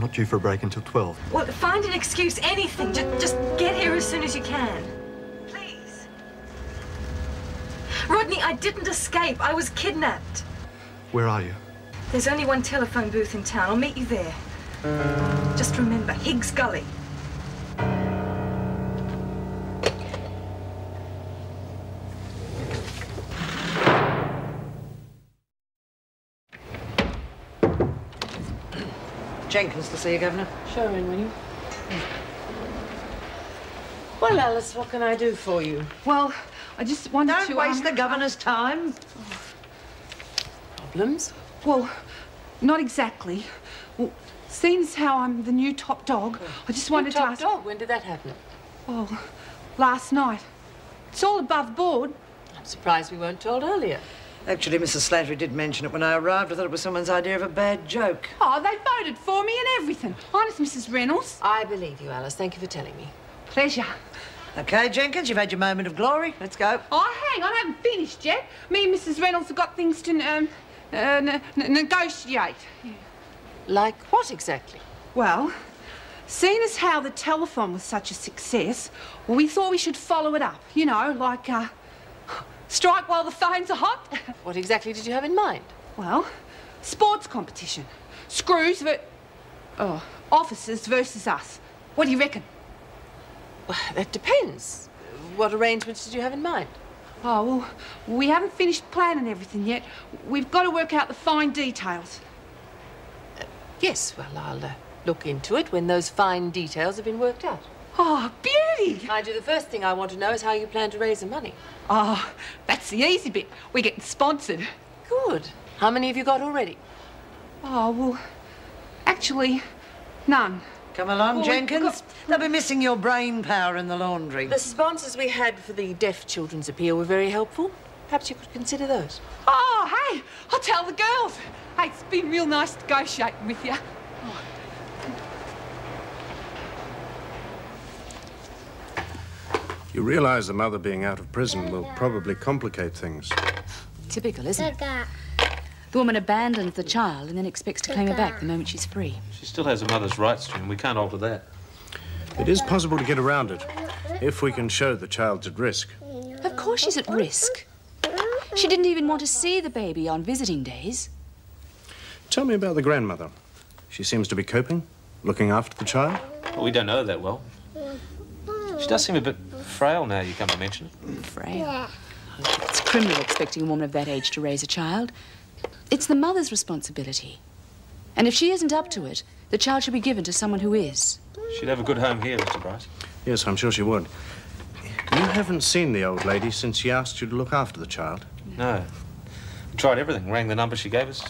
not due for a break until 12. Well, find an excuse, anything. Just get here as soon as you can. Please. Rodney, I didn't escape. I was kidnapped. Where are you? There's only one telephone booth in town. I'll meet you there. Just remember, Higg's Gulley. Jenkins to see you, Governor. Show her in, will you? Well, Alice, what can I do for you? Well, I just wanted to... Don't waste the Governor's time. Problems? Well, not exactly. Well, seeing as how I'm the new top dog, I just wanted to ask... Top dog? When did that happen? Well, last night. It's all above board. I'm surprised we weren't told earlier. Actually, Mrs. Slattery did mention it when I arrived. I thought it was someone's idea of a bad joke. Oh, they voted for me and everything. Honest, Mrs. Reynolds. I believe you, Alice. Thank you for telling me. Pleasure. OK, Jenkins, you've had your moment of glory. Let's go. Oh, hang on, I haven't finished yet. Me and Mrs. Reynolds have got things to negotiate. Yeah. Like what exactly? Well, seeing as how the telephone was such a success, well, we thought we should follow it up. You know, like, strike while the phones are hot. What exactly did you have in mind? Well, sports competition. Screws officers versus us. What do you reckon? Well, that depends. What arrangements did you have in mind? Oh, well, we haven't finished planning everything yet. We've got to work out the fine details. Yes, well, I'll look into it when those fine details have been worked out. Oh, beauty! Mind you, the first thing I want to know is how you plan to raise the money. Oh, that's the easy bit. We're getting sponsored. Good. How many have you got already? Oh, well, actually, none. Come along, Well, Jenkins. They'll be missing your brain power in the laundry. The sponsors we had for the Deaf Children's Appeal were very helpful. Perhaps you could consider those. Oh, hey, I'll tell the girls. Hey, it's been real nice negotiating with you. Oh. You realise the mother being out of prison will probably complicate things. Typical, isn't it? The woman abandons the child and then expects to claim her back the moment she's free. She still has her mother's rights to him. We can't alter that. It is possible to get around it, if we can show the child's at risk. Of course she's at risk. She didn't even want to see the baby on visiting days. Tell me about the grandmother. She seems to be coping, looking after the child. Well, we don't know that well. She does seem a bit frail now you come to mention it. Frail? It's criminal expecting a woman of that age to raise a child. It's the mother's responsibility. And if she isn't up to it, the child should be given to someone who is. She'd have a good home here, Mr. Bryce. Yes, I'm sure she would. You haven't seen the old lady since she asked you to look after the child? No. We tried everything. Rang the number she gave us.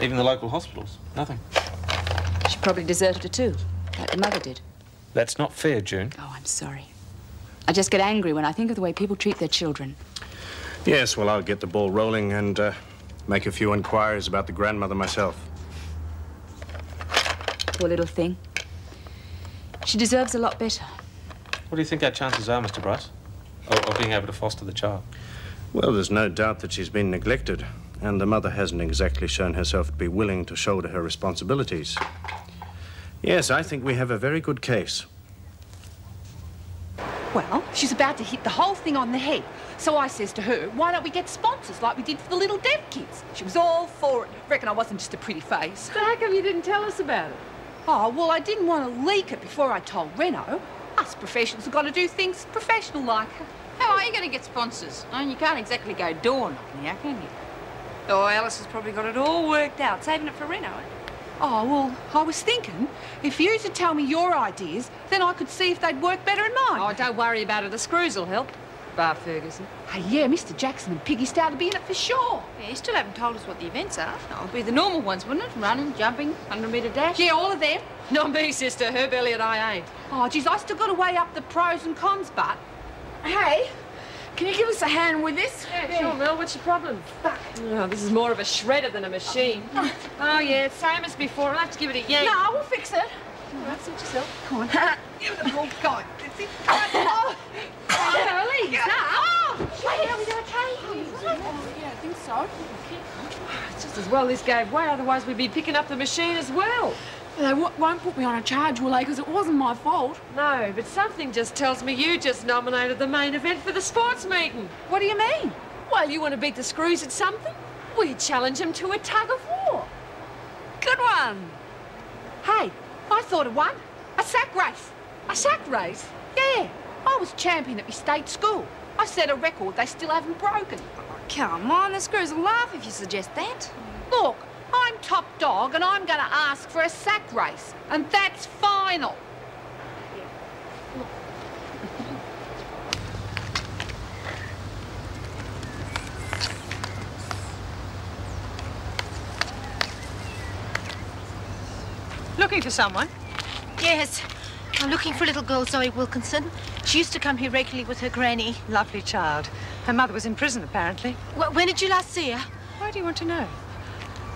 Even the local hospitals. Nothing. She probably deserted her too, like the mother did. That's not fair, June. Oh, I'm sorry. I just get angry when I think of the way people treat their children. Yes, well, I'll get the ball rolling and make a few inquiries about the grandmother myself. Poor little thing. She deserves a lot better. What do you think our chances are, Mr. Bryce, of being able to foster the child? Well, there's no doubt that she's been neglected, and the mother hasn't exactly shown herself to be willing to shoulder her responsibilities. Yes, I think we have a very good case. Well, she's about to hit the whole thing on the head. So I says to her, why don't we get sponsors like we did for the little deaf kids? She was all for it. Reckon I wasn't just a pretty face. So how come you didn't tell us about it? Oh, well, I didn't want to leak it before I told Reno. Us professionals have got to do things professional-like. How are you going to get sponsors? I mean, you can't exactly go door knocking now, can you? Oh, Alice has probably got it all worked out, saving it for Reno, eh? Oh, well, I was thinking, if you to tell me your ideas, then I could see if they'd work better in mine. Oh, don't worry about it. The screws will help. Bar Ferguson. Hey, yeah, Mr. Jackson and Piggy Star to be in it for sure. Yeah, you still haven't told us what the events are. Oh, it'll be the normal ones, wouldn't it? Running, jumping, 100-metre dash. Yeah, all of them. Not me, sister. Herb Elliott, I ain't. Oh, geez, I still got to weigh up the pros and cons, but... Hey, can you give us a hand with this? Yeah, sure, Mel. What's your problem? Oh, this is more of a shredder than a machine. Oh, yeah, same as before. I'll have to give it a yank. No, we'll fix it. All right, suit yourself. Come on. Give it a pull. Go on. That's it. Oh, Early, is that? oh, wait, are we okay? Yeah, I think so. It's just as well this gave way, otherwise we'd be picking up the machine as well. they won't put me on a charge, will they? Because it wasn't my fault. No, but something just tells me you just nominated the main event for the sports meeting. What do you mean? Well, you want to beat the screws at something? Well, you challenge them to a tug of war. Good one. Hey, I thought of one. A sack race. A sack race? Yeah. I was champion at my state school. I set a record they still haven't broken. Come on, the screws will laugh if you suggest that. Look, I'm top dog and I'm going to ask for a sack race. And that's final. Looking for someone? Yes. I'm looking for a little girl, Zoe Wilkinson. She used to come here regularly with her granny. Lovely child. Her mother was in prison, apparently. When did you last see her? Why do you want to know?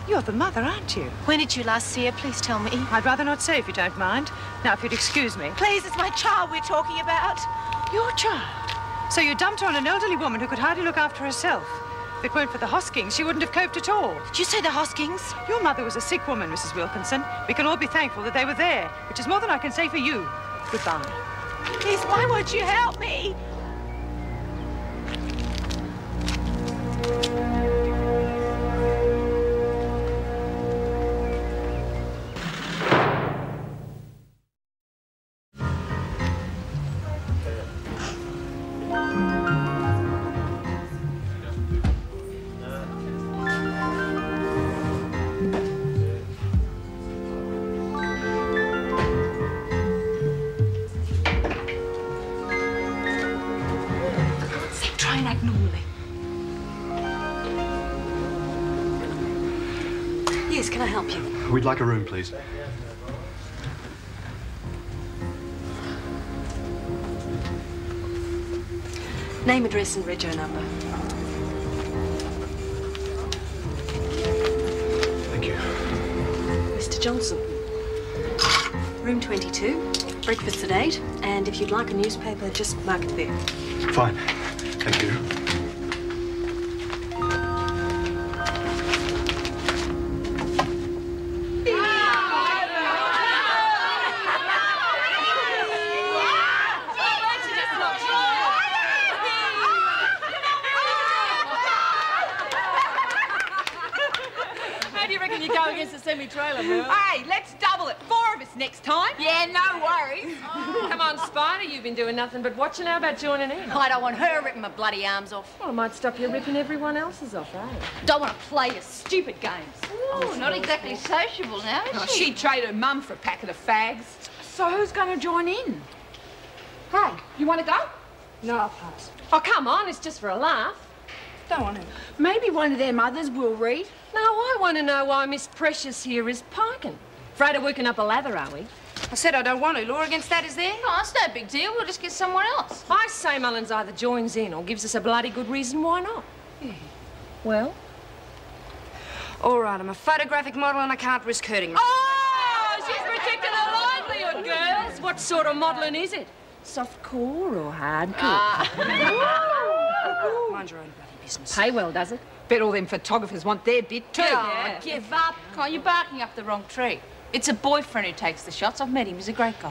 You're the mother, aren't you? When did you last see her? Please tell me. I'd rather not say if you don't mind. Now, if you'd excuse me. Please, it's my child we're talking about. Your child? So you dumped her on an elderly woman who could hardly look after herself. If it weren't for the Hoskings, she wouldn't have coped at all. Did you say the Hoskings? Your mother was a sick woman, Mrs. Wilkinson. We can all be thankful that they were there, which is more than I can say for you. Goodbye. Please, why won't you help me? Try and act normally. Yes, can I help you? We'd like a room, please. Name, address, and rego number. Thank you. Mr. Johnson. Room 22. Breakfast at 8. And if you'd like a newspaper, just mark it there. Fine. Thank you. How do you reckon you go against a semi-trailer, Merle? Hey, let's double it. 4 of us next time. Yeah, no worries. Come on, Spider, you've been doing nothing but watching. How about joining in? I don't want her ripping my bloody arms off. Well, it might stop you ripping everyone else's off, eh? Don't want to play your stupid games. Oh, Not exactly sociable now, is she? She'd trade her mum for a packet of fags. So who's going to join in? Hey, you want to go? No, I'll pass. Oh, come on, it's just for a laugh. Don't want to. Maybe one of their mothers will read. No, I want to know why Miss Precious here is piking. Afraid of working up a lather, are we? I said I don't want to. Law against that, is there? Oh, it's no big deal. We'll just get someone else. I say Mullins either joins in or gives us a bloody good reason why not. Yeah. Well? All right, I'm a photographic model and I can't risk hurting myself. Oh, she's protecting her livelihood, girls. What sort of modelling is it? Softcore or hardcore? Mind your own bloody business. Pay well, does it? Bet all them photographers want their bit too. Oh, give up. Oh, you're barking up the wrong tree. It's a boyfriend who takes the shots. I've met him. He's a great guy.